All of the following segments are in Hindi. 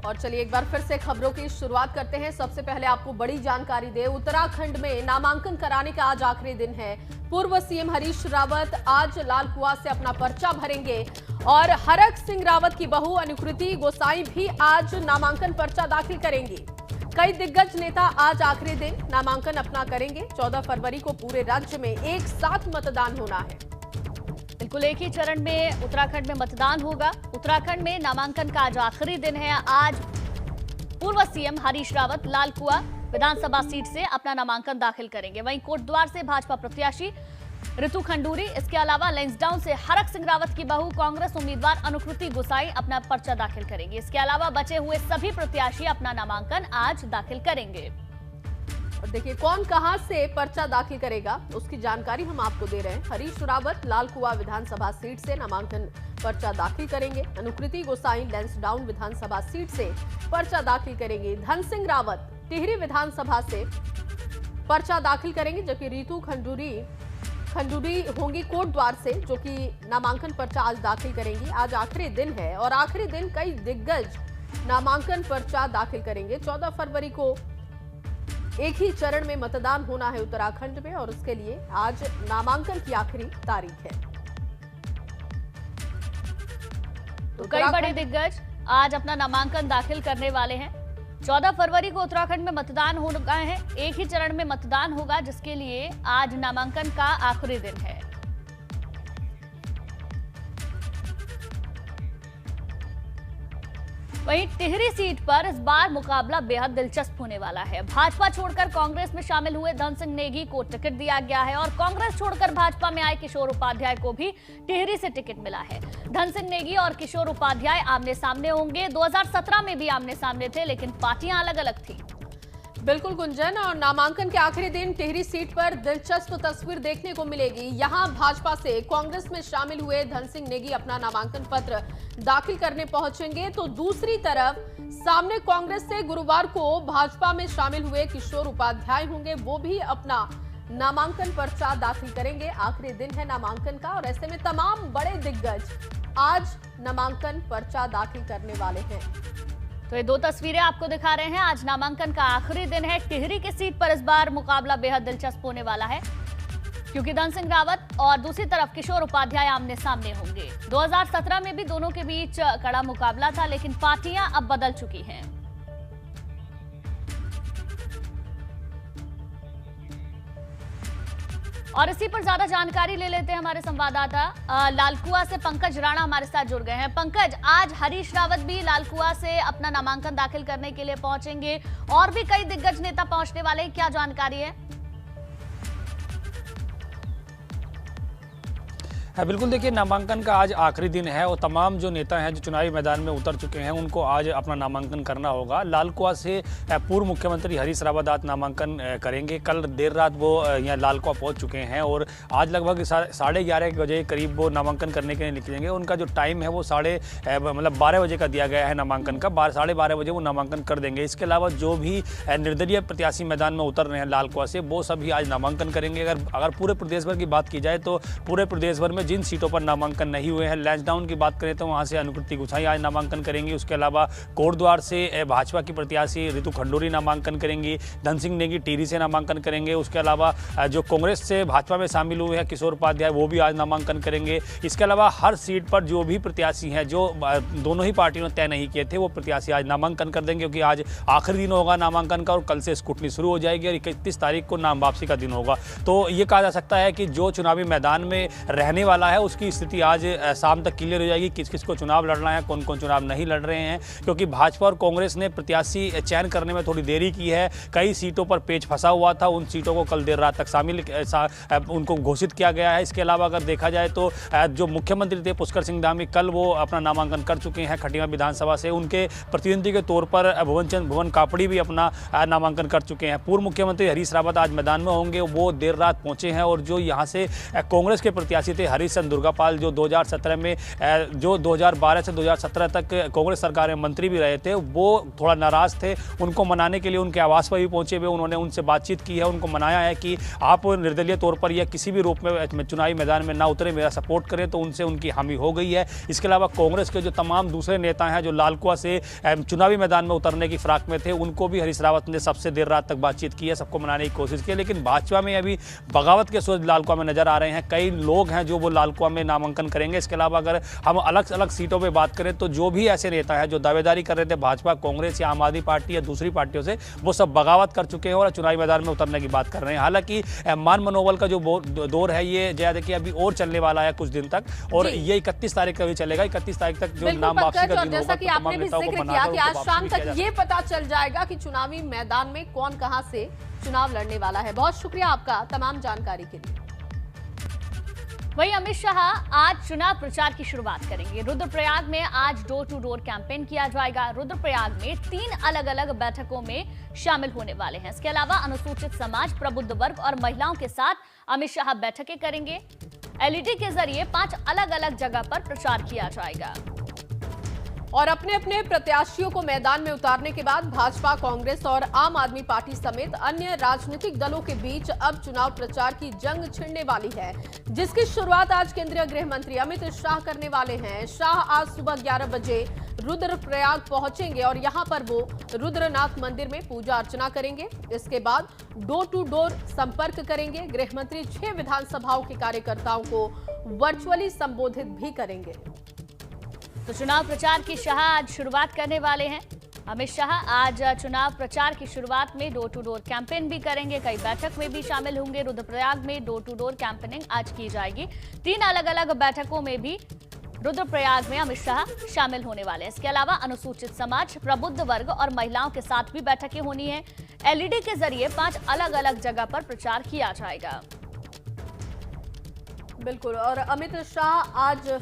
और चलिए एक बार फिर से खबरों की शुरुआत करते हैं। सबसे पहले आपको बड़ी जानकारी दे, उत्तराखंड में नामांकन कराने का आज आखिरी दिन है। पूर्व सीएम हरीश रावत आज लालकुआं से अपना पर्चा भरेंगे और हरक सिंह रावत की बहू अनुकृति गोसाई भी आज नामांकन पर्चा दाखिल करेंगी। कई दिग्गज नेता आज आखिरी दिन नामांकन अपना करेंगे। 14 फरवरी को पूरे राज्य में एक साथ मतदान होना है। बिल्कुल एक ही चरण में उत्तराखंड में मतदान होगा। उत्तराखंड में नामांकन का आज आखिरी दिन है। आज पूर्व सीएम हरीश रावत लालकुआं विधानसभा सीट से अपना नामांकन दाखिल करेंगे। वहीं कोटद्वार से भाजपा प्रत्याशी ऋतु खंडूरी, इसके अलावा लैंसडाउन से हरक सिंह रावत की बहू कांग्रेस उम्मीदवार अनुकृति गोसाई अपना पर्चा दाखिल करेंगे। इसके अलावा बचे हुए सभी प्रत्याशी अपना नामांकन आज दाखिल करेंगे। और देखिए कौन कहां से पर्चा दाखिल करेगा उसकी जानकारी हम आपको दे रहे हैं। हरीश रावत लालकुआं विधानसभा सीट से नामांकन पर्चा दाखिल करेंगे। अनुकृति गोसाई लैंसडाउन विधानसभा सीट से पर्चा दाखिल करेंगे। धन सिंह रावत टिहरी विधानसभा से पर्चा दाखिल करेंगे, जबकि ऋतु खंडूरी होंगी कोटद्वार से, जो कि नामांकन पर्चा आज दाखिल करेंगी। आज आखिरी दिन है और आखिरी दिन कई दिग्गज नामांकन पर्चा दाखिल करेंगे। 14 फरवरी को एक ही चरण में मतदान होना है उत्तराखंड में और उसके लिए आज नामांकन की आखिरी तारीख है। तो कई बड़े दिग्गज आज अपना नामांकन दाखिल करने वाले हैं। 14 फरवरी को उत्तराखंड में मतदान होना है। एक ही चरण में मतदान होगा, जिसके लिए आज नामांकन का आखिरी दिन है। वहीं टिहरी सीट पर इस बार मुकाबला बेहद दिलचस्प होने वाला है। भाजपा छोड़कर कांग्रेस में शामिल हुए धन सिंह नेगी को टिकट दिया गया है और कांग्रेस छोड़कर भाजपा में आए किशोर उपाध्याय को भी टिहरी से टिकट मिला है। धन सिंह नेगी और किशोर उपाध्याय आमने सामने होंगे। 2017 में भी आमने सामने थे, लेकिन पार्टियां अलग अलग थी। बिल्कुल गुंजन, और नामांकन के आखिरी दिन टिहरी सीट पर दिलचस्प तस्वीर देखने को मिलेगी। यहां भाजपा से कांग्रेस में शामिल हुए धन सिंह नेगी अपना नामांकन पत्र दाखिल करने पहुंचेंगे, तो दूसरी तरफ सामने कांग्रेस से गुरुवार को भाजपा में शामिल हुए किशोर उपाध्याय होंगे। वो भी अपना नामांकन पर्चा दाखिल करेंगे। आखिरी दिन है नामांकन का और ऐसे में तमाम बड़े दिग्गज आज नामांकन पर्चा दाखिल करने वाले हैं। तो ये दो तस्वीरें आपको दिखा रहे हैं। आज नामांकन का आखिरी दिन है। टिहरी की सीट पर इस बार मुकाबला बेहद दिलचस्प होने वाला है, क्योंकि धन सिंह रावत और दूसरी तरफ किशोर उपाध्याय आमने सामने होंगे। 2017 में भी दोनों के बीच कड़ा मुकाबला था, लेकिन पार्टियां अब बदल चुकी हैं। और इसी पर ज्यादा जानकारी ले लेते हैं हमारे संवाददाता लालकुआं से पंकज राणा हमारे साथ जुड़ गए हैं। पंकज, आज हरीश रावत भी लालकुआं से अपना नामांकन दाखिल करने के लिए पहुंचेंगे और भी कई दिग्गज नेता पहुंचने वाले हैं, क्या जानकारी है? बिल्कुल, देखिए नामांकन का आज आखिरी दिन है और तमाम जो नेता हैं जो चुनावी मैदान में उतर चुके हैं उनको आज अपना नामांकन करना होगा। लालकुआं से पूर्व मुख्यमंत्री हरीश रावत आज नामांकन करेंगे। कल देर रात वो यहाँ लालकुआं पहुंच चुके हैं और आज लगभग 11:30 बजे करीब वो नामांकन करने के लिए निकलेंगे। उनका जो टाइम है वो 12:30 बजे का दिया गया है नामांकन का। 12:30 बजे वो नामांकन कर देंगे। इसके अलावा जो भी निर्दलीय प्रत्याशी मैदान में उतर रहे हैं लालकुआं से, वो सभी आज नामांकन करेंगे। अगर पूरे प्रदेश भर की बात की जाए तो पूरे प्रदेश भर में जिन सीटों पर नामांकन नहीं हुए हैं, लैंसडाउन की बात करें तो वहां से अनुकृति गोसाई आज नामांकन करेंगी। उसके अलावा कोटद्वार से भाजपा की प्रत्याशी ऋतु खंडूरी नामांकन करेंगी। धन सिंह नेगी टिहरी से नामांकन करेंगे। उसके अलावा जो कांग्रेस से भाजपा में शामिल हुए हैं किशोर उपाध्याय, वो भी आज नामांकन करेंगे। इसके अलावा हर सीट पर जो भी प्रत्याशी हैं जो दोनों ही पार्टियों ने तय नहीं किए थे, वो प्रत्याशी आज नामांकन कर देंगे, क्योंकि आज आखिरी दिन होगा नामांकन का और कल से स्क्रूटनी शुरू हो जाएगी और 31 तारीख को नाम वापसी का दिन होगा। तो ये कहा जा सकता है कि जो चुनावी मैदान में रहने वाला है उसकी स्थिति आज शाम तक क्लियर हो जाएगी। किस किस को चुनाव लड़ना है, कौन कौन चुनाव नहीं लड़ रहे हैं, क्योंकि भाजपा और कांग्रेस ने प्रत्याशी चयन करने में थोड़ी देरी की है। कई सीटों पर पेच फंसा हुआ था, उन सीटों को कल देर रात तक उनको घोषित किया गया है। इसके अलावा अगर देखा जाए तो जो मुख्यमंत्री थे पुष्कर सिंह धामी, कल वो अपना नामांकन कर चुके हैं खटीमा विधानसभा से। उनके प्रतिनिधि के तौर पर भुवन कापड़ी भी अपना नामांकन कर चुके हैं। पूर्व मुख्यमंत्री हरीश रावत आज मैदान में होंगे, वो देर रात पहुंचे हैं और जो यहाँ से कांग्रेस के प्रत्याशी थे हरीशचंद्र दुर्गापाल जो 2017 में जो 2012 से 2017 तक कांग्रेस सरकार में मंत्री भी रहे थे, वो थोड़ा नाराज थे। उनको मनाने के लिए उनके आवास पर भी पहुंचे हुए उन्होंने उनसे बातचीत की है, उनको मनाया है कि आप निर्दलीय तौर पर या किसी भी रूप में चुनावी मैदान में ना उतरे, मेरा सपोर्ट करें, तो उनसे उनकी हामी हो गई है। इसके अलावा कांग्रेस के जो तमाम दूसरे नेता हैं जो लालकुआ से चुनावी मैदान में उतरने की फिराक में थे, उनको भी हरीश रावत ने सबसे देर रात तक बातचीत की है, सबको मनाने की कोशिश की है। लेकिन भाजपा में अभी बगावत के सूरज लालकुआ में नजर आ रहे हैं। कई लोग हैं जो वो लालकुआ में नामांकन करेंगे। इसके अलावा अगर हम अलग अलग सीटों पर बात करें तो जो भी ऐसे नेता हैं जो दावेदारी कर रहे थे भाजपा, कांग्रेस या आम आदमी पार्टी या दूसरी पार्टियों से, वो सब बगावत कर चुके हैं और चुनावी मैदान में उतरने की बात कर रहे हैं। हालांकि मान मनोबल का जो दौर है ये जया देखिए अभी और चलने वाला है कुछ दिन तक, और ये 31 तारीख का भी चलेगा। 31 तारीख तक जो नाम वापसी का दिन होगा, जैसा कि आपने भी जिक्र किया कि आज शाम तक ये पता चल जाएगा कि चुनावी मैदान में कौन कहां से चुनाव लड़ने वाला है। बहुत शुक्रिया आपका तमाम जानकारी के लिए। वहीं अमित शाह आज चुनाव प्रचार की शुरुआत करेंगे। रुद्रप्रयाग में आज डोर टू डोर कैंपेन किया जाएगा। रुद्रप्रयाग में 3 अलग अलग बैठकों में शामिल होने वाले हैं। इसके अलावा अनुसूचित समाज, प्रबुद्ध वर्ग और महिलाओं के साथ अमित शाह बैठकें करेंगे। एलईडी के जरिए 5 अलग अलग जगह पर प्रचार किया जाएगा। और अपने अपने प्रत्याशियों को मैदान में उतारने के बाद भाजपा, कांग्रेस और आम आदमी पार्टी समेत अन्य राजनीतिक दलों के बीच अब चुनाव प्रचार की जंग छिड़ने वाली है, जिसकी शुरुआत आज केंद्रीय गृह मंत्री अमित शाह करने वाले हैं। शाह आज सुबह 11 बजे रुद्रप्रयाग पहुंचेंगे और यहां पर वो रुद्रनाथ मंदिर में पूजा अर्चना करेंगे। इसके बाद डोर टू डोर संपर्क करेंगे। गृह मंत्री 6 विधानसभाओं के कार्यकर्ताओं को वर्चुअली संबोधित भी करेंगे। तो चुनाव प्रचार की शाह आज शुरुआत करने वाले हैं। अमित शाह आज चुनाव प्रचार की शुरुआत में डोर टू डोर कैंपेन भी करेंगे, कई बैठक में भी शामिल होंगे। रुद्रप्रयाग में डोर टू डोर कैंपेनिंग आज की जाएगी। 3 अलग अलग बैठकों में भी रुद्रप्रयाग में अमित शाह शामिल होने वाले हैं। इसके अलावा अनुसूचित समाज, प्रबुद्ध वर्ग और महिलाओं के साथ भी बैठकें होनी है। एलईडी के जरिए 5 अलग अलग जगह पर प्रचार किया जाएगा। बिल्कुल, और अमित शाह आज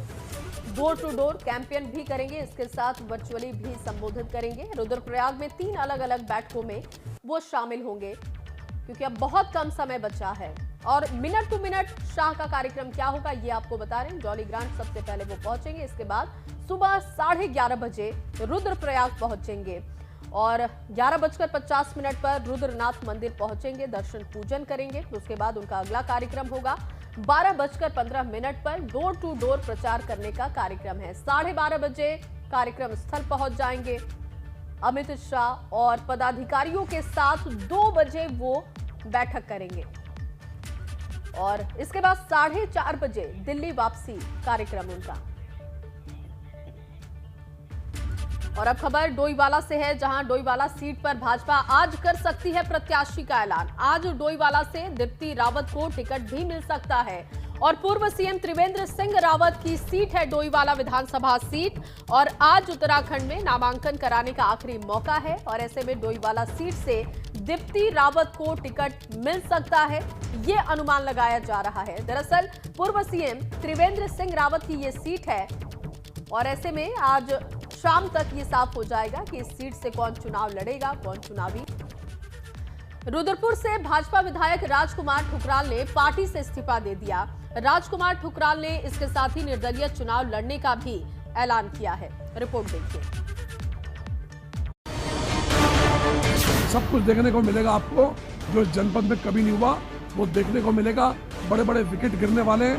डोर टू डोर कैंपेन भी करेंगे, इसके साथ वर्चुअली भी संबोधित करेंगे। रुद्रप्रयाग में 3 अलग अलग बैठकों में वो शामिल होंगे, क्योंकि अब बहुत कम समय बचा है। और मिनट टू मिनट शाह का कार्यक्रम क्या होगा ये आपको बता रहे हैं। जॉली ग्रांट सबसे पहले वो पहुंचेंगे, इसके बाद सुबह 11:30 बजे रुद्रप्रयाग पहुंचेंगे और 11:50 पर रुद्रनाथ मंदिर पहुंचेंगे, दर्शन पूजन करेंगे। उसके बाद उनका अगला कार्यक्रम होगा 12:15 पर डोर टू डोर प्रचार करने का कार्यक्रम है। 12:30 बजे कार्यक्रम स्थल पहुंच जाएंगे अमित शाह और पदाधिकारियों के साथ 2 बजे वो बैठक करेंगे और इसके बाद 4:30 बजे दिल्ली वापसी कार्यक्रम उनका। और अब खबर डोईवाला से है, जहां डोईवाला सीट पर भाजपा आज कर सकती है प्रत्याशी का ऐलान। आज डोईवाला से दीप्ति रावत को टिकट भी मिल सकता है और पूर्व सीएम त्रिवेंद्र सिंह रावत की सीट है डोईवाला विधानसभा सीट, और आज उत्तराखंड में नामांकन कराने का आखिरी मौका है और ऐसे में डोईवाला सीट से दीप्ति रावत को टिकट मिल सकता है, ये अनुमान लगाया जा रहा है। दरअसल पूर्व सीएम त्रिवेंद्र सिंह रावत की ये सीट है और ऐसे में आज शाम तक ये साफ हो जाएगा कि इस सीट से कौन चुनाव लड़ेगा, कौन चुनावी। रुद्रपुर से भाजपा विधायक राजकुमार ठुकराल ने पार्टी से इस्तीफा दे दिया। राजकुमार ठुकराल ने इसके साथ ही निर्दलीय चुनाव लड़ने का भी ऐलान किया है। रिपोर्ट देखिए। सब कुछ देखने को मिलेगा आपको, जो जनपद में कभी नहीं हुआ वो देखने को मिलेगा। बड़े बड़े विकेट गिरने वाले हैं,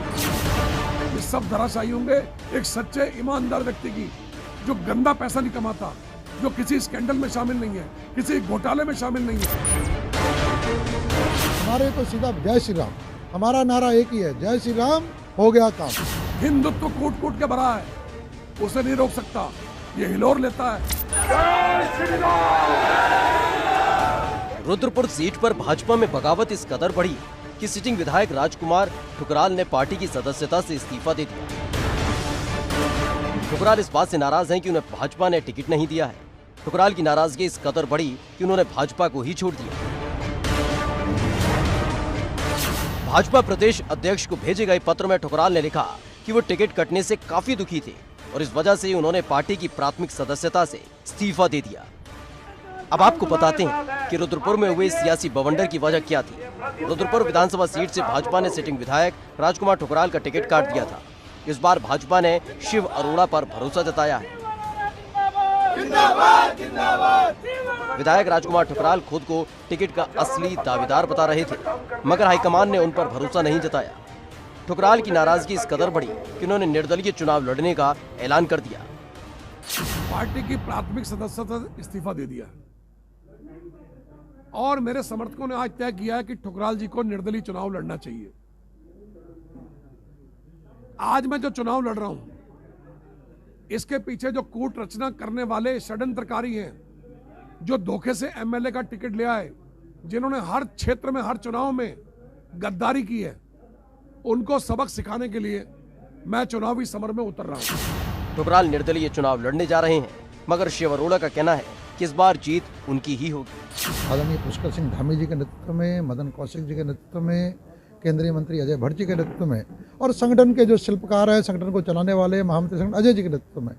ये सब धराशायी होंगे। एक सच्चे ईमानदार व्यक्ति की, जो गंदा पैसा नहीं कमाता, जो किसी स्कैंडल में शामिल नहीं है, किसी घोटाले में शामिल नहीं है। हमारे तो सीधा जय श्री राम, हमारा नारा एक ही है, जय श्री राम, हो गया काम। हिंदुत्व कूट कूट के भरा है, उसे नहीं रोक सकता, ये हिलोर लेता है। जय श्री राम। रुद्रपुर सीट पर भाजपा में बगावत इस कदर बढ़ी कि सिटिंग विधायक राजकुमार ठुकराल ने पार्टी की सदस्यता से इस्तीफा दे दिया। ठुकराल इस बात से नाराज हैं कि उन्हें भाजपा ने टिकट नहीं दिया है। ठुकराल की नाराजगी इस कदर बढ़ी कि उन्होंने भाजपा को ही छोड़ दिया। भाजपा प्रदेश अध्यक्ष को भेजे गए पत्र में ठुकराल ने लिखा कि वो टिकट कटने से काफी दुखी थे और इस वजह से उन्होंने पार्टी की प्राथमिक सदस्यता से इस्तीफा दे दिया। अब आपको बताते हैं कि रुद्रपुर में हुए सियासी बवंडर की वजह क्या थी। रुद्रपुर विधानसभा सीट से भाजपा ने सिटिंग विधायक राजकुमार ठुकराल का टिकट काट दिया था। इस बार भाजपा ने शिव अरोड़ा पर भरोसा जताया है। विधायक राजकुमार ठुकराल खुद को टिकट का असली दावेदार बता रहे थे, मगर हाईकमान ने उन पर भरोसा नहीं जताया। ठुकराल की नाराजगी इस कदर बढ़ी कि उन्होंने निर्दलीय चुनाव लड़ने का ऐलान कर दिया। पार्टी की प्राथमिक सदस्यता से इस्तीफा दे दिया और मेरे समर्थकों ने आज तय किया है कि ठुकराल जी को निर्दलीय चुनाव लड़ना चाहिए। आज मैं जो चुनाव लड़ रहा हूं, इसके पीछे जो कूट रचना करने वाले षड्यंत्रकारी हैं, जो धोखे से एमएलए का टिकट ले आए, जिन्होंने हर क्षेत्र में हर चुनाव में गद्दारी की है, उनको सबक सिखाने के लिए मैं चुनावी समर में उतर रहा हूं। ठुकराल निर्दलीय चुनाव लड़ने जा रहे हैं, मगर शिव अरोड़ा का कहना है कि इस बार जीत उनकी ही होगी। आदरणीय पुष्कर सिंह धामी जी के नेतृत्व में, मदन कौशिक जी के नेतृत्व में, केंद्रीय मंत्री अजय भट्ट जी के नेतृत्व में और संगठन के जो शिल्पकार है, संगठन को चलाने वाले महामंत्री संगठन अजय जी के नेतृत्व में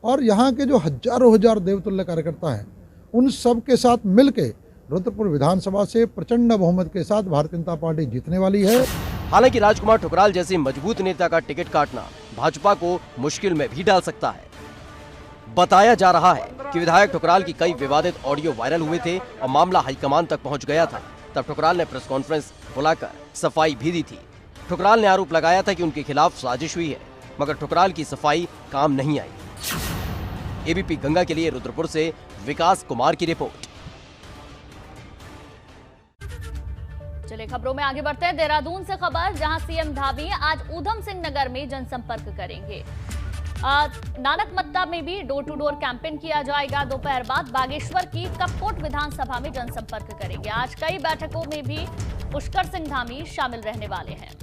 और यहाँ के जो हजारों हजार देवतुल्य कार्यकर्ता हैं, उन सब के साथ मिलके रुद्रपुर विधानसभा से प्रचंड बहुमत के साथ भारतीय जनता पार्टी जीतने वाली है। हालांकि राजकुमार ठुकराल जैसे मजबूत नेता का टिकट काटना भाजपा को मुश्किल में भी डाल सकता है। बताया जा रहा है कि विधायक ठुकराल की कई विवादित ऑडियो वायरल हुए थे और मामला हाईकमान तक पहुंच गया था। तब ठुकराल ने प्रेस कॉन्फ्रेंस बुलाकर सफाई भी दी थी। ठुकराल ने आरोप लगाया था कि उनके खिलाफ साजिश हुई है, मगर ठुकराल की सफाई काम नहीं आई। एबीपी गंगा के लिए रुद्रपुर से विकास कुमार की रिपोर्ट। चलिए खबरों में आगे बढ़ते हैं। देहरादून से खबर, जहां सीएम धामी आज ऊधम सिंह नगर में जनसंपर्क करेंगे। नानक मत्ता में भी डोर टू डोर कैंपेन किया जाएगा। दोपहर बाद बागेश्वर की कपकोट विधानसभा में जनसंपर्क करेंगे। आज कई बैठकों में भी पुष्कर सिंह धामी शामिल रहने वाले हैं।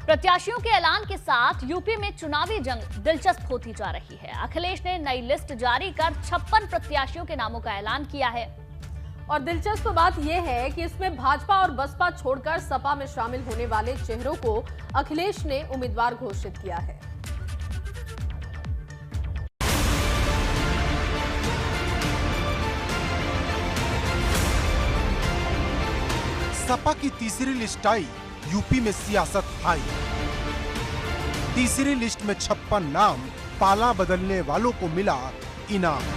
प्रत्याशियों के ऐलान के साथ यूपी में चुनावी जंग दिलचस्प होती जा रही है। अखिलेश ने नई लिस्ट जारी कर 56 प्रत्याशियों के नामों का ऐलान किया है और दिलचस्प बात यह है कि इसमें भाजपा और बसपा छोड़कर सपा में शामिल होने वाले चेहरों को अखिलेश ने उम्मीदवार घोषित किया है। सपा की तीसरी लिस्ट आई, यूपी में सियासत हाई। तीसरी लिस्ट में 56 नाम, पाला बदलने वालों को मिला इनाम।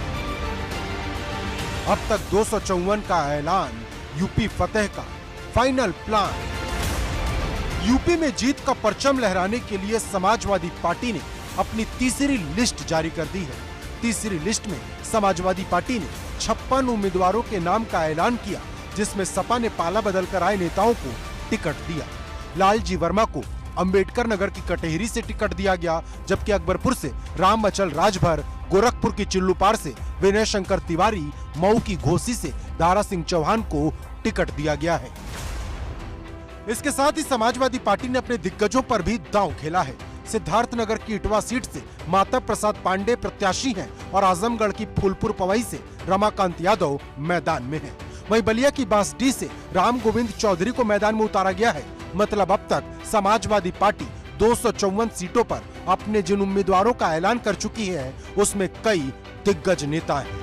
अब तक 254 का ऐलान, यूपी फतेह का फाइनल प्लान। यूपी में जीत का परचम लहराने के लिए समाजवादी पार्टी ने अपनी तीसरी लिस्ट जारी कर दी है। तीसरी लिस्ट में समाजवादी पार्टी ने 56 उम्मीदवारों के नाम का ऐलान किया, जिसमें सपा ने पाला बदलकर आए नेताओं को टिकट दिया। लालजी वर्मा को अंबेडकर नगर की कटहरी से टिकट दिया गया, जबकि अकबरपुर से राम अचल राजभर, गोरखपुर की चिल्लूपार से विनय शंकर तिवारी, मऊ की घोसी से दारा सिंह चौहान को टिकट दिया गया है। इसके साथ ही समाजवादी पार्टी ने अपने दिग्गजों पर भी दांव खेला है। सिद्धार्थनगर की इटवा सीट से माता प्रसाद पांडे प्रत्याशी हैं और आजमगढ़ की फूलपुर पवई से रमाकांत यादव मैदान में हैं। वहीं बलिया की बांसडीह से राम गोविंद चौधरी को मैदान में उतारा गया है। मतलब अब तक समाजवादी पार्टी 254 सीटों पर अपने जिन उम्मीदवारों का ऐलान कर चुकी है, उसमें कई दिग्गज नेता हैं।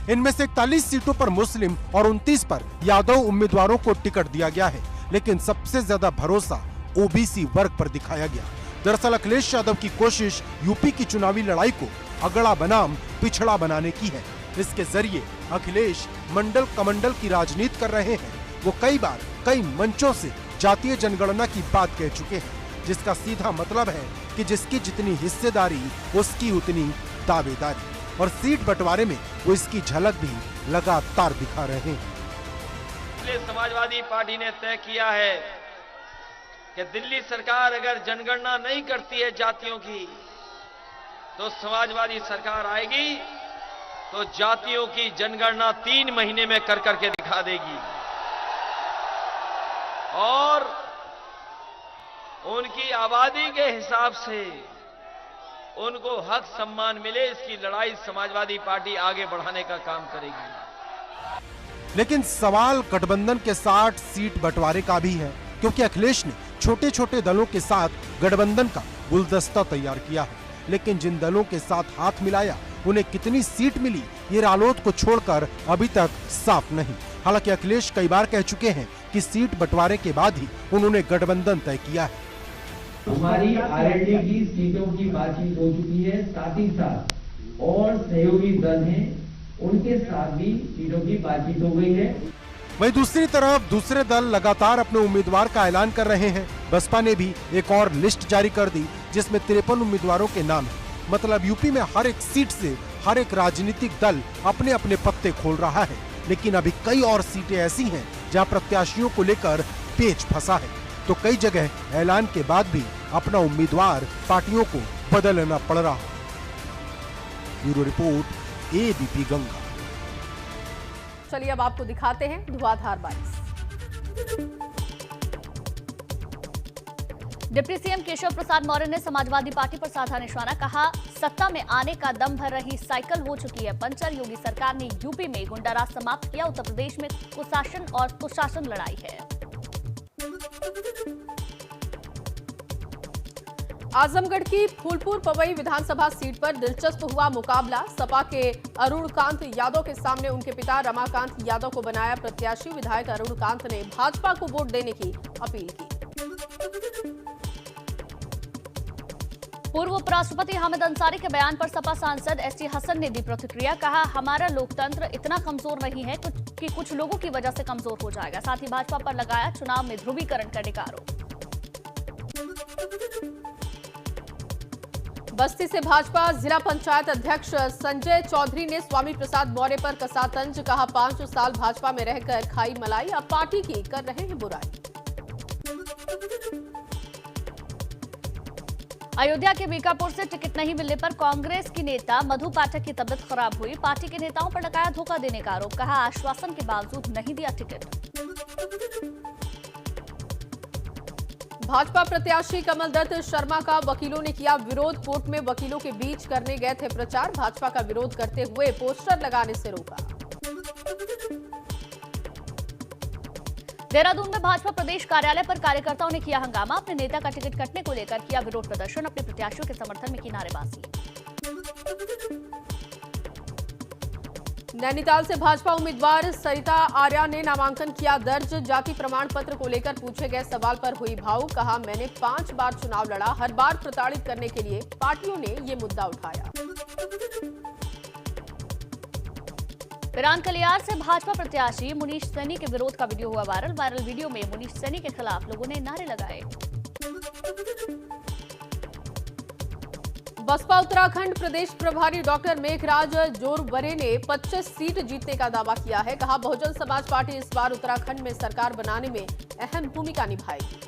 इनमें से 41 सीटों पर मुस्लिम और 29 पर यादव उम्मीदवारों को टिकट दिया गया है, लेकिन सबसे ज्यादा भरोसा ओबीसी वर्ग पर दिखाया गया। दरअसल अखिलेश यादव की कोशिश यूपी की चुनावी लड़ाई को अगड़ा बनाम पिछड़ा बनाने की है। इसके जरिए अखिलेश मंडल कमंडल की राजनीति कर रहे हैं। वो कई बार कई मंचों से जातीय जनगणना की बात कह चुके हैं, जिसका सीधा मतलब है कि जिसकी जितनी हिस्सेदारी उसकी उतनी दावेदारी, और सीट बंटवारे में वो इसकी झलक भी लगातार दिखा रहे हैं। समाजवादी पार्टी ने तय किया है कि दिल्ली सरकार अगर जनगणना नहीं करती है जातियों की, तो समाजवादी सरकार आएगी तो जातियों की जनगणना 3 महीने में कर करके दिखा देगी और उनकी आबादी के हिसाब से उनको हक सम्मान मिले, इसकी लड़ाई समाजवादी पार्टी आगे बढ़ाने का काम करेगी। लेकिन सवाल गठबंधन के 60 सीट बंटवारे का भी है, क्योंकि अखिलेश ने छोटे छोटे दलों के साथ गठबंधन का गुलदस्ता तैयार किया है, लेकिन जिन दलों के साथ हाथ मिलाया उन्हें कितनी सीट मिली ये रालोद को छोड़कर अभी तक साफ नहीं। हालांकि अखिलेश कई बार कह चुके हैं कि सीट बंटवारे के बाद ही उन्होंने गठबंधन तय किया है। हमारी आरएलडी की सीटों की बातचीत हो चुकी है, साथ ही साथ और सहयोगी दल हैं उनके साथ भी सीटों की बातचीत हो गई है। वहीं दूसरी तरफ दूसरे दल लगातार अपने उम्मीदवार का ऐलान कर रहे हैं। बसपा ने भी एक और लिस्ट जारी कर दी जिसमें 53 उम्मीदवारों के नाम है। मतलब यूपी में हर एक सीट से हर एक राजनीतिक दल अपने अपने पत्ते खोल रहा है, लेकिन अभी कई और सीटें ऐसी हैं जहां प्रत्याशियों को लेकर पेच फंसा है, तो कई जगह ऐलान के बाद भी अपना उम्मीदवार पार्टियों को बदलना पड़ रहा है। Bureau report, ABP Ganga. चलिए अब आपको दिखाते हैं धुआंधार बारिश। डिप्टी सीएम केशव प्रसाद मौर्य ने समाजवादी पार्टी पर साधा निशाना, कहा सत्ता में आने का दम भर रही साइकिल हो चुकी है पंचर। योगी सरकार ने यूपी में गुंडाराज समाप्त किया, उत्तर प्रदेश में कुशासन और सुशासन लड़ाई है। आजमगढ़ की फूलपुर पवई विधानसभा सीट पर दिलचस्प हुआ मुकाबला। सपा के अरुणकांत यादव के सामने उनके पिता रमाकांत यादव को बनाया प्रत्याशी। विधायक अरुणकांत ने भाजपा को वोट देने की अपील की। पूर्व उपराष्ट्रपति हामिद अंसारी के बयान पर सपा सांसद एसटी हसन ने दी प्रतिक्रिया, कहा हमारा लोकतंत्र इतना कमजोर नहीं है कि कुछ लोगों की वजह से कमजोर हो जाएगा। साथ ही भाजपा पर लगाया चुनाव में ध्रुवीकरण करने का आरोप। बस्ती से भाजपा जिला पंचायत अध्यक्ष संजय चौधरी ने स्वामी प्रसाद मौर्य पर कसा तंज, कहा 5 साल भाजपा में रहकर खाई मलाई, अब पार्टी की कर रहे हैं बुराई। अयोध्या के बीकापुर से टिकट नहीं मिलने पर कांग्रेस की नेता मधु पाठक की तबियत खराब हुई। पार्टी के नेताओं पर लगाया धोखा देने का आरोप, कहा आश्वासन के बावजूद नहीं दिया टिकट। भाजपा प्रत्याशी कमल दत्त शर्मा का वकीलों ने किया विरोध। कोर्ट में वकीलों के बीच करने गए थे प्रचार। भाजपा का विरोध करते हुए पोस्टर लगाने से रोका। देहरादून में भाजपा प्रदेश कार्यालय पर कार्यकर्ताओं ने किया हंगामा। अपने नेता का टिकट कटने को लेकर किया विरोध प्रदर्शन। अपने प्रत्याशियों के समर्थन में की नारेबाजी। नैनीताल से भाजपा उम्मीदवार सरिता आर्या ने नामांकन किया दर्ज। जाति प्रमाण पत्र को लेकर पूछे गए सवाल पर हुई भावुक, कहा मैंने 5 बार चुनाव लड़ा, हर बार प्रताड़ित करने के लिए पार्टियों ने ये मुद्दा उठाया। पिरान कलियार से भाजपा प्रत्याशी मुनीश सैनी के विरोध का वीडियो हुआ वायरल। वायरल वीडियो में मुनीश सैनी के खिलाफ लोगों ने नारे लगाए। बसपा उत्तराखंड प्रदेश प्रभारी डॉक्टर मेघराज जोरवरे ने 25 सीट जीतने का दावा किया है। कहा बहुजन समाज पार्टी इस बार उत्तराखंड में सरकार बनाने में अहम भूमिका निभाएगी।